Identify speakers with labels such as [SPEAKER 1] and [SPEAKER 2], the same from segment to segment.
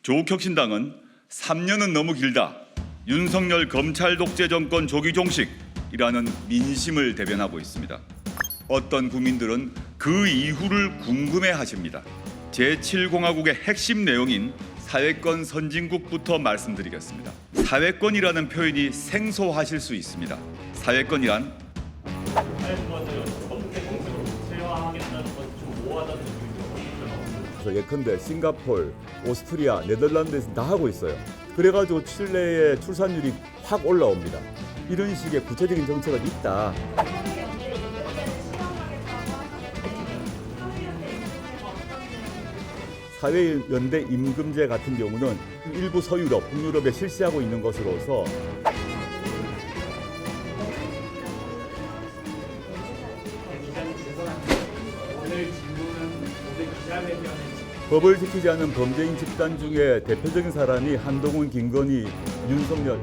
[SPEAKER 1] 조국혁신당은 3년은 너무 길다. 윤석열 검찰 독재 정권 조기 종식이라는 민심을 대변하고 있습니다. 어떤 국민들은 그 이후를 궁금해하십니다. 제7공화국의 핵심 내용인 사회권 선진국부터 말씀드리겠습니다. 사회권이라는 표현이 생소하실 수 있습니다. 사회권이란
[SPEAKER 2] 예컨대 싱가포르, 오스트리아, 네덜란드에서 다 하고 있어요. 그래가지고 칠레의 출산율이 확 올라옵니다. 이런 식의 구체적인 정책은 있다. 사회연대 임금제 같은 경우는 일부 서유럽, 북유럽에 실시하고 있는 것으로서 법을 지키지 않는 범죄인 집단 중에 대표적인 사람이 한동훈, 김건희, 윤석열.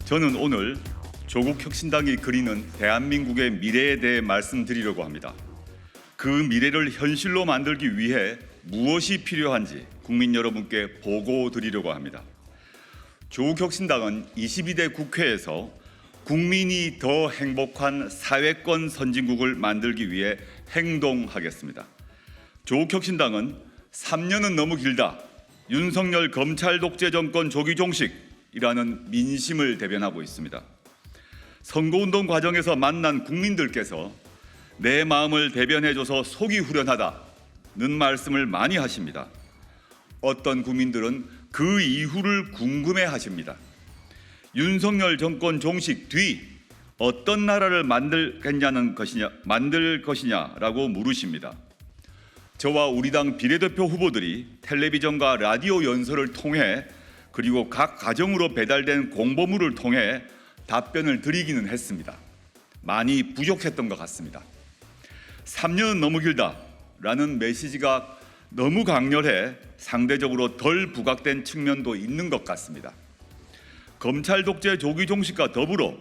[SPEAKER 1] 저는 오늘 조국혁신당이 그리는 대한민국의 미래에 대해 말씀드리려고 합니다. 그 미래를 현실로 만들기 위해 무엇이 필요한지 국민 여러분께 보고 드리려고 합니다. 조국혁신당은 22대 국회에서 국민이 더 행복한 사회권 선진국을 만들기 위해 행동하겠습니다. 조국혁신당은 3년은 너무 길다. 윤석열 검찰 독재 정권 조기 종식이라는 민심을 대변하고 있습니다. 선거운동 과정에서 만난 국민들께서 내 마음을 대변해줘서 속이 후련하다는 말씀을 많이 하십니다. 어떤 국민들은 그 이후를 궁금해하십니다. 윤석열 정권 종식 뒤 어떤 나라를 만들 것이냐라고 물으십니다. 저와 우리 당 비례대표 후보들이 텔레비전과 라디오 연설을 통해 그리고 각 가정으로 배달된 공보물을 통해 답변을 드리기는 했습니다. 많이 부족했던 것 같습니다. 3년은 너무 길다라는 메시지가 너무 강렬해 상대적으로 덜 부각된 측면도 있는 것 같습니다. 검찰 독재 조기 종식과 더불어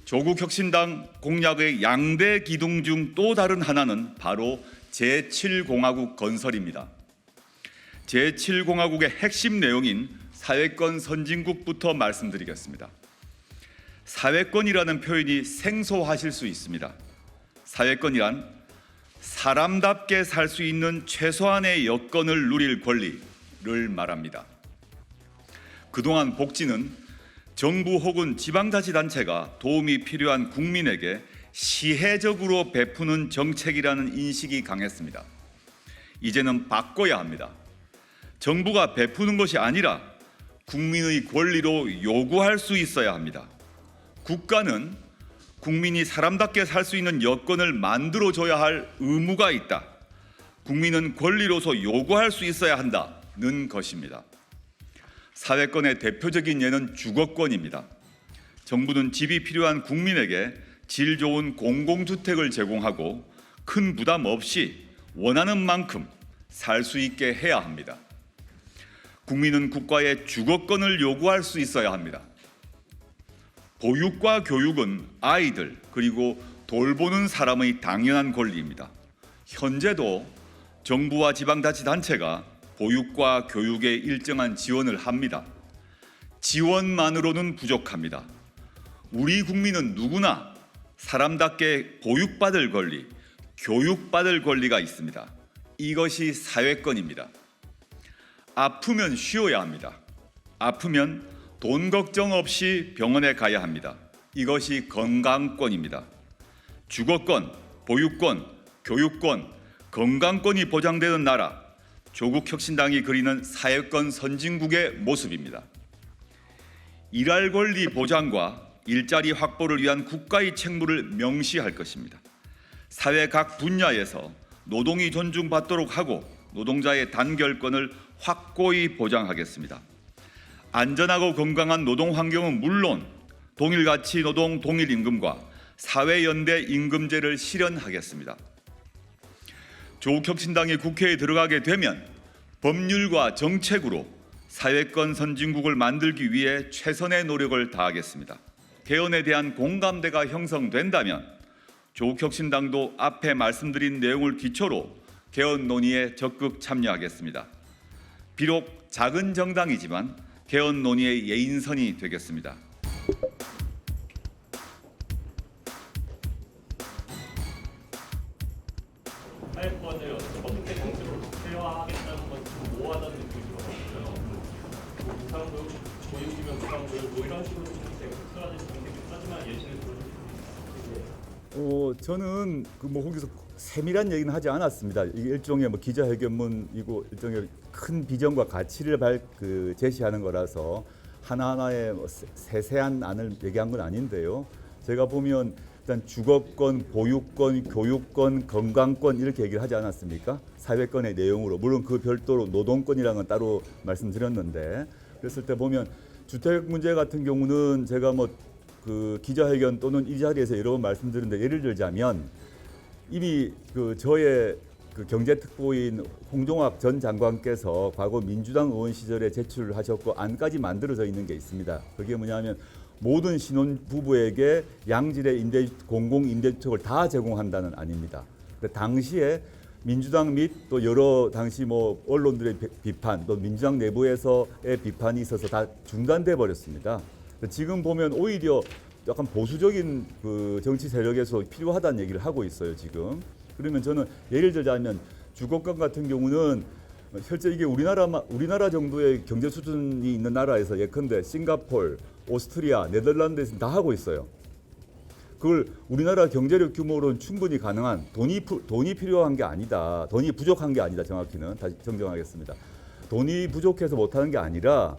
[SPEAKER 1] 조국혁신당 공약의 양대 기둥 중 또 다른 하나는 바로 제7공화국 건설입니다. 제7공화국의 핵심 내용인 사회권 선진국부터 말씀드리겠습니다. 사회권이라는 표현이 생소하실 수 있습니다. 사회권이란 사람답게 살 수 있는 최소한의 여건을 누릴 권리를 말합니다. 그동안 복지는 정부 혹은 지방자치단체가 도움이 필요한 국민에게 시혜적으로 베푸는 정책이라는 인식이 강했습니다. 이제는 바꿔야 합니다. 정부가 베푸는 것이 아니라 국민의 권리로 요구할 수 있어야 합니다. 국가는 국민이 사람답게 살 수 있는 여건을 만들어줘야 할 의무가 있다. 국민은 권리로서 요구할 수 있어야 한다는 것입니다. 사회권의 대표적인 예는 주거권입니다. 정부는 집이 필요한 국민에게 질 좋은 공공주택을 제공하고 큰 부담 없이 원하는 만큼 살 수 있게 해야 합니다. 국민은 국가에 주거권을 요구할 수 있어야 합니다. 보육과 교육은 아이들 그리고 돌보는 사람의 당연한 권리입니다. 현재도 정부와 지방자치단체가 보육과 교육에 일정한 지원을 합니다. 지원만으로는 부족합니다. 우리 국민은 누구나 사람답게 보육받을 권리, 교육받을 권리가 있습니다. 이것이 사회권입니다. 아프면 쉬어야 합니다. 아프면 돈 걱정 없이 병원에 가야 합니다. 이것이 건강권입니다. 주거권, 보육권, 교육권, 건강권이 보장되는 나라, 조국혁신당이 그리는 사회권 선진국의 모습입니다. 일할 권리 보장과 일자리 확보를 위한 국가의 책무를 명시할 것입니다. 사회 각 분야에서 노동이 존중받도록 하고 노동자의 단결권을 확고히 보장하겠습니다. 안전하고 건강한 노동 환경은 물론 동일가치 노동 동일임금과 사회연대 임금제를 실현하겠습니다. 조국혁신당이 국회에 들어가게 되면 법률과 정책으로 사회권 선진국을 만들기 위해 최선의 노력을 다하겠습니다. 개헌에 대한 공감대가 형성된다면 조국혁신당도 앞에 말씀드린 내용을 기초로 개헌 논의에 적극 참여하겠습니다. 비록 작은 정당이지만 개헌 논의의 예인선이 되겠습니다.
[SPEAKER 3] 사회권을 어떻게 정책으로 극대화하겠다는 건 좀 모호하다는 느낌이 들어요. 무상교육, 보육이면 무상교육 뭐 이런 식으로 정책, 특수화된 정책이 하지만 예시를 들어주세요.
[SPEAKER 2] 저는 거기서 세밀한 얘기는 하지 않았습니다. 이게 일종의 기자회견문이고 일종의 큰 비전과 가치를 제시하는 거라서 하나하나의 세세한 안을 얘기한 건 아닌데요. 제가 보면 일단 주거권, 보육권, 교육권, 건강권 이렇게 얘기를 하지 않았습니까? 사회권의 내용으로. 물론 그 별도로 노동권이라는 건 따로 말씀드렸는데, 그랬을 때 보면 주택 문제 같은 경우는 제가 기자회견 또는 이 자리에서 여러 번 말씀드렸는데, 예를 들자면 이미 저의 경제특보인 홍종학 전 장관께서 과거 민주당 의원 시절에 제출하셨고 안까지 만들어져 있는 게 있습니다. 그게 뭐냐면 모든 신혼부부에게 양질의 공공 임대주택을 다 제공한다는 안입니다. 근데 당시에 민주당 및 또 여러 당시 언론들의 비판, 또 민주당 내부에서의 비판이 있어서 다 중단돼 버렸습니다. 지금 보면 오히려 약간 보수적인 정치 세력에서 필요하다는 얘기를 하고 있어요, 지금. 그러면 저는 예를 들자면 주거권 같은 경우는 실제 이게 우리나라 정도의 경제 수준이 있는 나라에서 예컨대 싱가포르, 오스트리아, 네덜란드에서 다 하고 있어요. 그걸 우리나라 경제력 규모로는 충분히 가능한 돈이 필요한 게 아니다. 돈이 부족한 게 아니다. 정확히는 다시 정정하겠습니다. 돈이 부족해서 못하는 게 아니라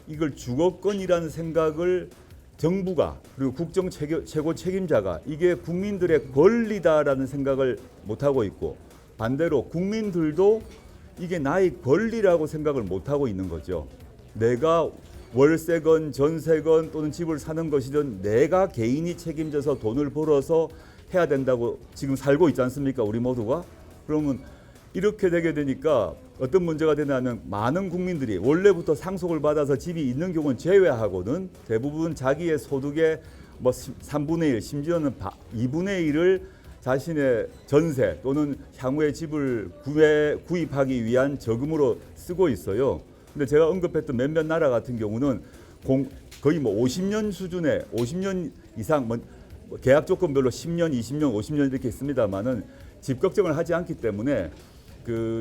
[SPEAKER 2] 이걸 주거권이라는 생각을 정부가 그리고 국정 최고 책임자가 이게 국민들의 권리다라는 생각을 못하고 있고, 반대로 국민들도 이게 나의 권리라고 생각을 못하고 있는 거죠. 내가 월세건 전세건 또는 집을 사는 것이든 내가 개인이 책임져서 돈을 벌어서 해야 된다고 지금 살고 있지 않습니까? 우리 모두가. 그러면 이렇게 되게 되니까 어떤 문제가 되냐면 많은 국민들이 원래부터 상속을 받아서 집이 있는 경우는 제외하고는 대부분 자기의 소득의 3분의 1 심지어는 2분의 1을 자신의 전세 또는 향후에 집을 구입하기 위한 저금으로 쓰고 있어요. 근데 제가 언급했던 몇몇 나라 같은 경우는 거의 50년 수준의 50년 이상 계약 조건별로 10년, 20년, 50년 이렇게 있습니다만은 집 걱정을 하지 않기 때문에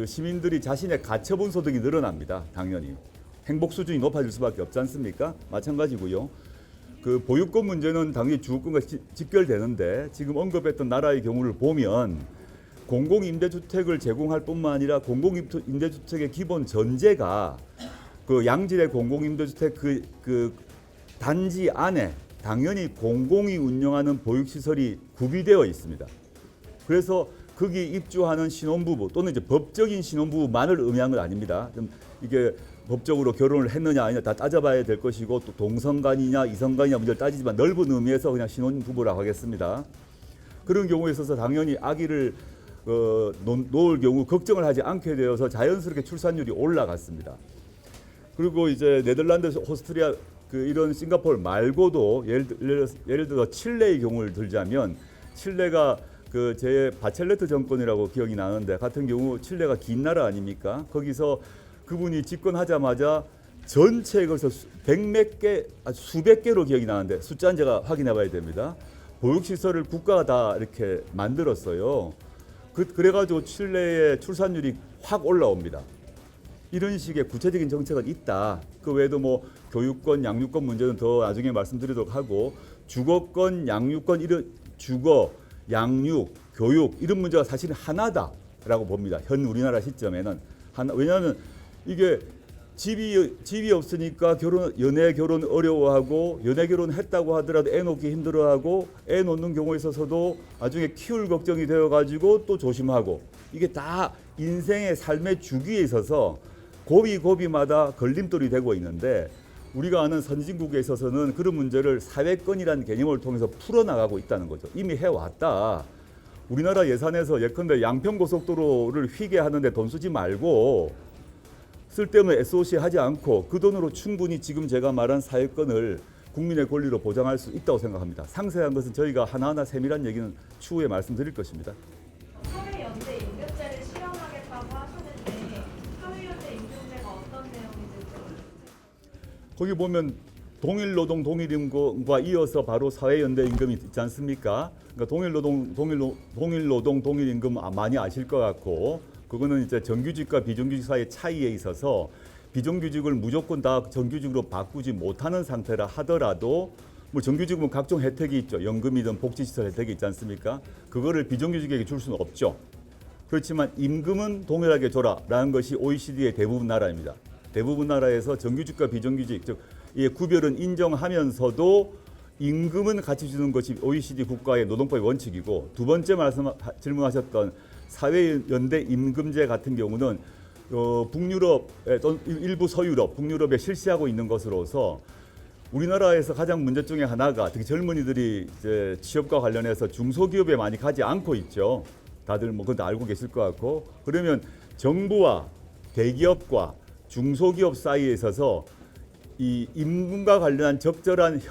[SPEAKER 2] 시민들이 자신의 가처분 소득이 늘어납니다. 당연히 행복 수준이 높아질 수밖에 없지 않습니까? 마찬가지고요. 보육권 문제는 당연히 주거권과 직결되는데 지금 언급했던 나라의 경우를 보면 공공임대주택을 제공할 뿐만 아니라 공공임대주택의 기본 전제가 양질의 공공임대주택 단지 안에 당연히 공공이 운영하는 보육시설이 구비되어 있습니다. 그래서 거기 입주하는 신혼부부 또는 이제 법적인 신혼부부만을 의미한 건 아닙니다. 좀 이게 법적으로 결혼을 했느냐 아니냐 다 따져봐야 될 것이고 또 동성간이냐 이성간이냐 문제를 따지지만 넓은 의미에서 그냥 신혼부부라고 하겠습니다. 그런 경우에 있어서 당연히 아기를 놓을 경우 걱정을 하지 않게 되어서 자연스럽게 출산율이 올라갔습니다. 그리고 이제 네덜란드, 오스트리아 이런 싱가포르 말고도 예를 들어 칠레의 경우를 들자면 칠레가 제 바첼레트 정권이라고 기억이 나는데 같은 경우 칠레가 긴 나라 아닙니까? 거기서 그분이 집권하자마자 전체에 걸쳐 수백 개로 기억이 나는데 숫자는 제가 확인해 봐야 됩니다. 보육시설을 국가가 다 이렇게 만들었어요. 그래가지고 칠레의 출산율이 확 올라옵니다. 이런 식의 구체적인 정책은 있다. 그 외에도 교육권, 양육권 문제는 더 나중에 말씀드리도록 하고 주거권, 양육권 주거, 양육, 교육 이런 문제가 사실은 하나다라고 봅니다. 현 우리나라 시점에는 왜냐하면 이게 집이 없으니까 연애 결혼 어려워하고 연애 결혼했다고 하더라도 애 놓기 힘들어하고 애 놓는 경우에 있어서도 나중에 키울 걱정이 되어가지고 또 조심하고 이게 다 인생의 삶의 주기에 있어서 고비마다 걸림돌이 되고 있는데 우리가 아는 선진국에 있어서는 그런 문제를 사회권이라는 개념을 통해서 풀어나가고 있다는 거죠. 이미 해왔다. 우리나라 예산에서 예컨대 양평고속도로를 휘게 하는데 돈 쓰지 말고 쓸데없는 SOC 하지 않고 그 돈으로 충분히 지금 제가 말한 사회권을 국민의 권리로 보장할 수 있다고 생각합니다. 상세한 것은 저희가 하나하나 세밀한 얘기는 추후에 말씀드릴 것입니다.
[SPEAKER 4] 사회연대 임금제를 실현하겠다고 하셨는데 사회연대 임금제가 어떤 내용인지
[SPEAKER 2] 거기 보면 동일노동 동일임금과 이어서 바로 사회연대 임금이 있지 않습니까? 그러니까 동일노동 동일임금 많이 아실 것 같고 그거는 이제 정규직과 비정규직 사이의 차이에 있어서 비정규직을 무조건 다 정규직으로 바꾸지 못하는 상태라 하더라도 뭐 정규직은 각종 혜택이 있죠. 연금이든 복지시설 혜택이 있지 않습니까? 그거를 비정규직에게 줄 수는 없죠. 그렇지만 임금은 동일하게 줘라라는 것이 OECD의 대부분 나라입니다. 대부분 나라에서 정규직과 비정규직 즉 이 구별은 인정하면서도 임금은 같이 주는 것이 OECD 국가의 노동법의 원칙이고 두 번째 질문하셨던 사회연대 임금제 같은 경우는 북유럽 또는 일부 서유럽, 북유럽에 실시하고 있는 것으로서 우리나라에서 가장 문제 중에 하나가 특히 젊은이들이 이제 취업과 관련해서 중소기업에 많이 가지 않고 있죠. 다들 뭐 그건 다 알고 계실 것 같고 그러면 정부와 대기업과 중소기업 사이에 있어서 이 임금과 관련한 적절한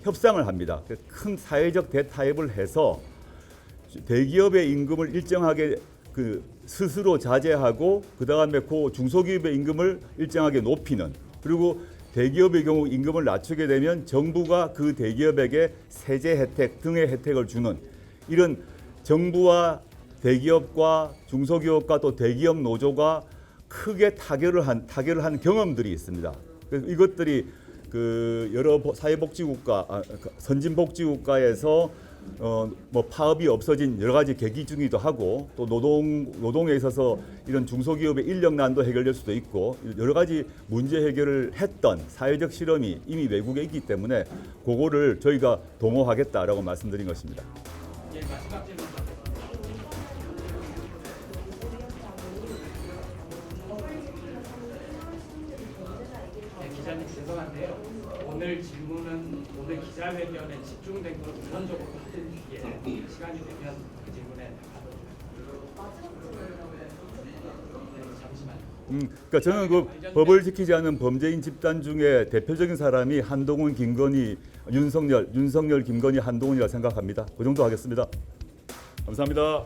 [SPEAKER 2] 협상을 합니다. 큰 사회적 대타협을 해서 대기업의 임금을 일정하게 스스로 자제하고 그 다음에 그 중소기업의 임금을 일정하게 높이는 그리고 대기업의 경우 임금을 낮추게 되면 정부가 그 대기업에게 세제 혜택 등의 혜택을 주는 이런 정부와 대기업과 중소기업과 또 대기업 노조가 크게 타결을 한 경험들이 있습니다. 그래서 이것들이 여러 사회복지국가, 선진복지국가에서 뭐 파업이 없어진 여러 가지 계기 중이기도 하고 또 노동에 있어서 이런 중소기업의 인력난도 해결될 수도 있고 여러 가지 문제 해결을 했던 사회적 실험이 이미 외국에 있기 때문에 그거를 저희가 도모하겠다라고 말씀드린 것입니다.
[SPEAKER 5] 예, 마지막 질문. 네, 기자님 죄송한데요. 오늘 질문은 오늘 기자회견에 집중된 걸 우선적으로 하는 시간이 되면 그 질문에 잠시만요.
[SPEAKER 2] 그러니까 저는 그 법을 지키지 않은 범죄인 집단 중에 대표적인 사람이 한동훈, 김건희, 윤석열, 김건희, 한동훈이라 생각합니다. 그 정도 하겠습니다. 감사합니다.